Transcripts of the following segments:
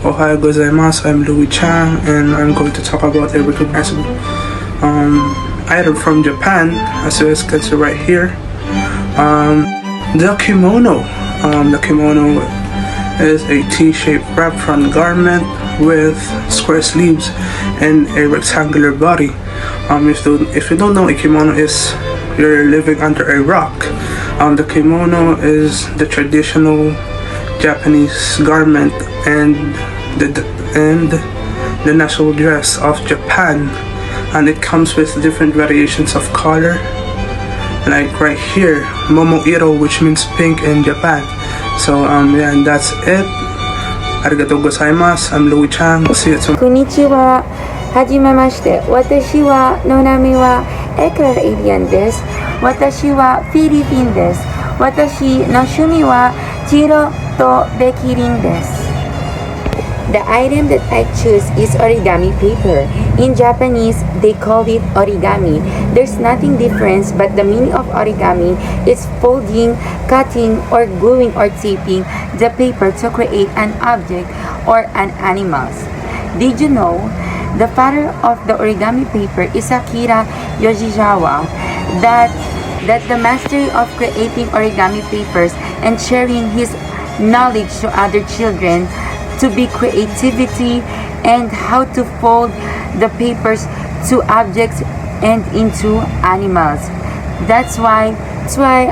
Ohayou gozaimasu, I'm Louis Chang, and I'm going to talk about a recognizable item from Japan, as you can see right here. The kimono. The kimono is a T-shaped wrap front garment with square sleeves and a rectangular body. If you don't know, a kimono is you're living under a rock. The kimono is the traditional Japanese garment and the national dress of Japan, and it comes with different variations of color, like right here, Momoiro, which means pink in Japan. So yeah, and that's it. Arigatou gozaimasu. I'm Louis Chang. See you tomorrow. こんにちは。はじめまして。私はの名前はエクラエイリアンです。私はフィリピンです。私の趣味はチロとベキリンです。The item that I choose is origami paper. In Japanese, they call it origami. There's nothing different, but the meaning of origami is folding, cutting, or gluing or taping the paper to create an object or an animal. Did you know? The father of the origami paper is Akira Yoshizawa, that the mastery of creating origami papers and sharing his knowledge to other children to be creativity and how to fold the papers to objects and into animals. That's why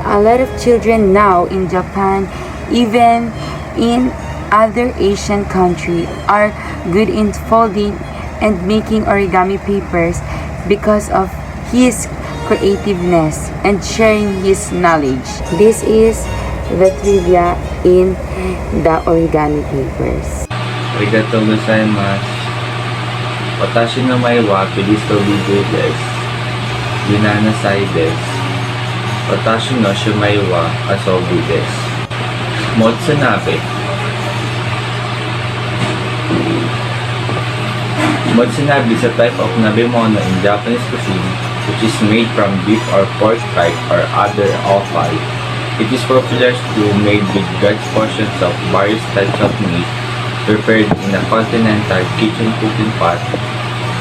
a lot of children now in Japan, even in other Asian countries, are good in folding and making origami papers because of his creativeness and sharing his knowledge. This is the trivia in the origami papers. Arigatou gozaimasu. Watashi no mae wa Kiristobigu desu. Yunanasai desu. Watashi no shumai wa asobu desu. Motsunabe. Motsunabe is a type of nabemono in Japanese cuisine, which is made from beef or pork thigh or other offal. It is popular to made with large portions of various types of meat prepared in a continental kitchen cooking pot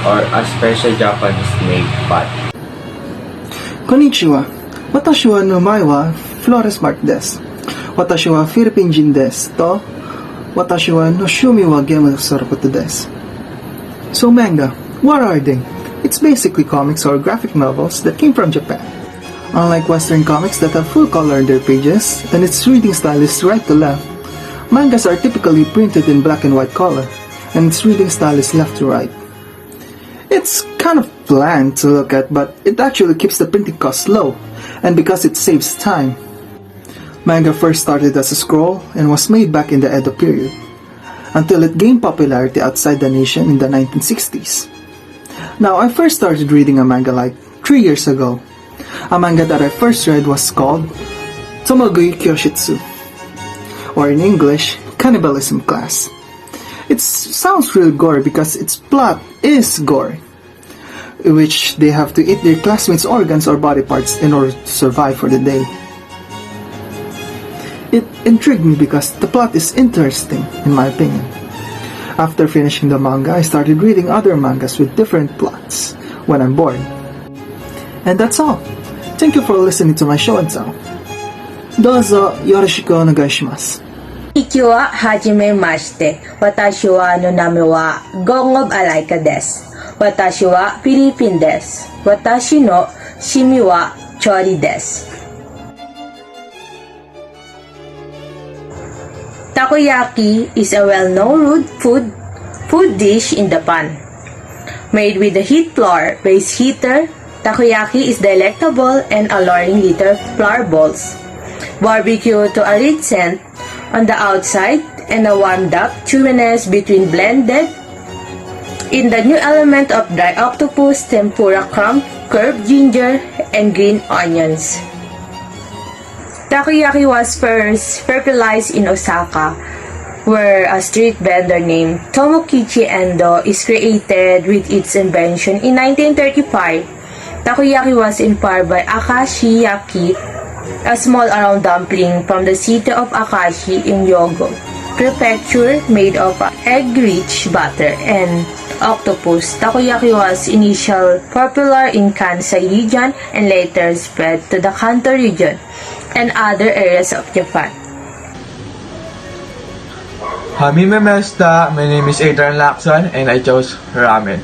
or a special Japanese made pot. Konnichiwa. Watashi wa no mae wa Flores Mark desu. Watashi wa Philippine Jin desu to watashi wa no shumi wa game sorokoto desu. So manga, what are they? It's basically comics or graphic novels that came from Japan. Unlike Western comics that have full color in their pages, and its reading style is right to left, mangas are typically printed in black and white color, and its reading style is left to right. It's kind of bland to look at, but it actually keeps the printing cost low, and because it saves time. Manga first started as a scroll and was made back in the Edo period, until it gained popularity outside the nation in the 1960s. Now, I first started reading a manga like 3 years ago. A manga that I first read was called Tomogui Kyoshitsu, or in English, Cannibalism Class. It sounds really gory because its plot is gory, in which they have to eat their classmates' organs or body parts in order to survive for the day. It intrigued me because the plot is interesting, in my opinion. After finishing the manga, I started reading other mangas with different plots when I'm bored. And that's all. Thank you for listening to my show and tell. Dozo yoroshiku onegaishimasu. こんにちは、はじめまして。私はの名前はゴンゴブアライカです。私はフィリピンです。私の趣味は調理です。Takoyaki is a well-known food dish in Japan. Made with a heat flour-based heater, takoyaki is delectable and alluring little flour balls. Barbecue to a rich scent on the outside and a warmed-up chewiness between blended in the new element of dry octopus, tempura crumb, curved ginger, and green onions. Takoyaki was first popularized in Osaka, where a street vendor named Tomokichi Endo is created with its invention in 1935. Takoyaki was inspired by Akashiyaki, a small round dumpling from the city of Akashi in Hyogo, prefecture made of egg-rich butter and octopus. Takoyaki was initially popular in Kansai region and later spread to the Kanto region and other areas of Japan. Hamime Mesta, my name is Adrian Lacson and I chose ramen.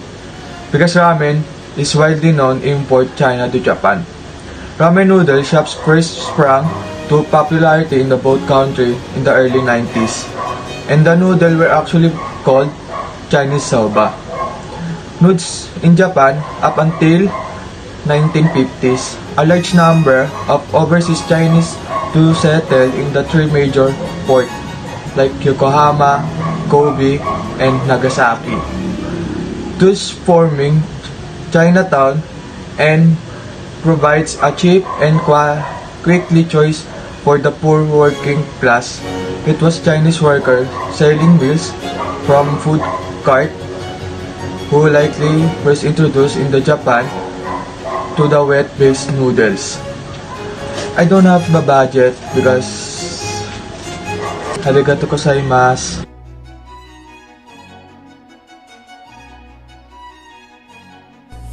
Because ramen is widely known import China to Japan. Ramen noodle shops first sprang to popularity in the both country in the early 90s. And the noodle were actually called Chinese soba. Noodles in Japan up until 1950s, a large number of overseas Chinese to settle in the three major ports like Yokohama, Kobe, and Nagasaki, thus forming Chinatown and provides a cheap and quickly choice for the poor working class. It was Chinese workers selling meals from food cart who likely first introduced in the Japan to the wet-based noodles. I don't have the budget because arigato gozaimasu.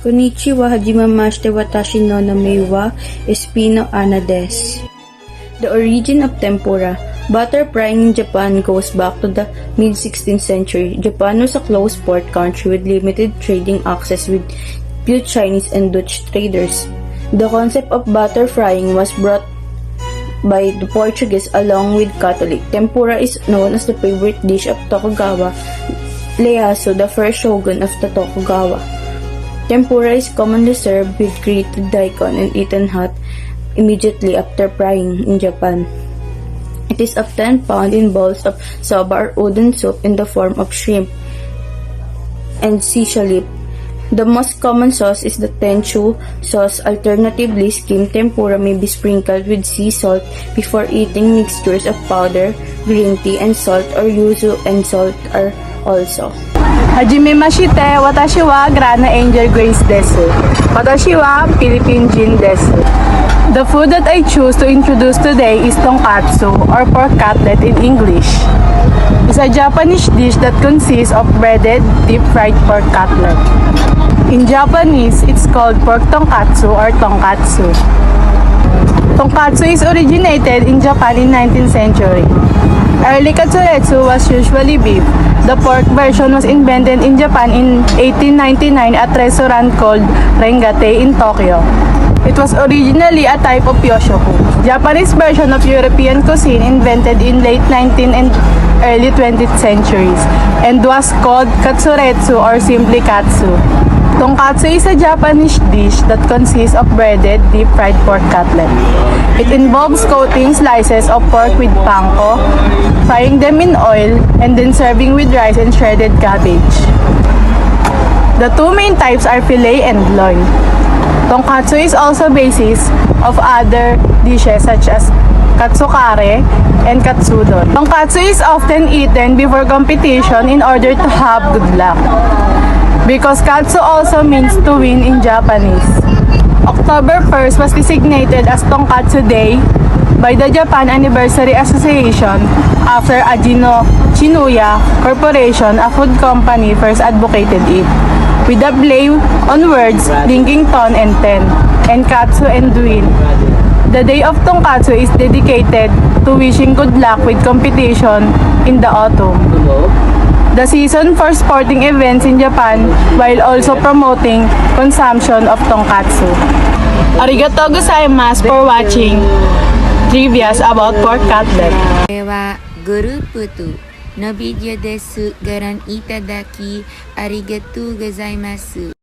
Konnichiwa, hajimemashite, watashi no name wa Espino Ana desu. The origin of tempura. Butter frying in Japan goes back to the mid-16th century. Japan was a closed port country with limited trading access with few Chinese and Dutch traders. The concept of butter frying was brought by the Portuguese along with Catholic. Tempura is known as the favorite dish of Tokugawa Ieyasu, the first shogun of the Tokugawa. Tempura is commonly served with grated daikon and eaten hot immediately after frying in Japan. It is often found in bowls of soba or udon soup in the form of shrimp and sea shallot. The most common sauce is the tenchu sauce. Alternatively, steamed tempura may be sprinkled with sea salt before eating. Mixtures of powder, green tea, and salt or yuzu and salt are also. Hajime mashite, watashi wa Grana Angel Grace desu. Watashi wa Philippine Jin desu. The food that I choose to introduce today is tonkatsu, or pork cutlet in English. It's a Japanese dish that consists of breaded, deep-fried pork cutlet. In Japanese, it's called pork tonkatsu or tonkatsu. Tonkatsu is originated in Japan in 19th century. Early katsuretsu was usually beef. The pork version was invented in Japan in 1899 at a restaurant called Rengate in Tokyo. It was originally a type of yoshoku, Japanese version of European cuisine invented in late 19th and early 20th centuries, and was called katsuretsu or simply katsu. Tonkatsu is a Japanese dish that consists of breaded, deep-fried pork cutlet. It involves coating slices of pork with panko, frying them in oil, and then serving with rice and shredded cabbage. The two main types are filet and loin. Tonkatsu is also basis of other dishes such as katsukare and katsudon. Tonkatsu is often eaten before competition in order to have good luck, because katsu also means to win in Japanese. October 1st was designated as Tonkatsu Day by the Japan Anniversary Association after Ajino Shinuya Corporation, a food company, first advocated it, with a play on words linking ton and ten, and katsu and win. The day of Tonkatsu is dedicated to wishing good luck with competition in the autumn, the season for sporting events in Japan, while also promoting consumption of tonkatsu. Arigatou gozaimasu for watching trivias about pork cutlet. これはグループ2のビデオです。ご覧いただきありがとうございます。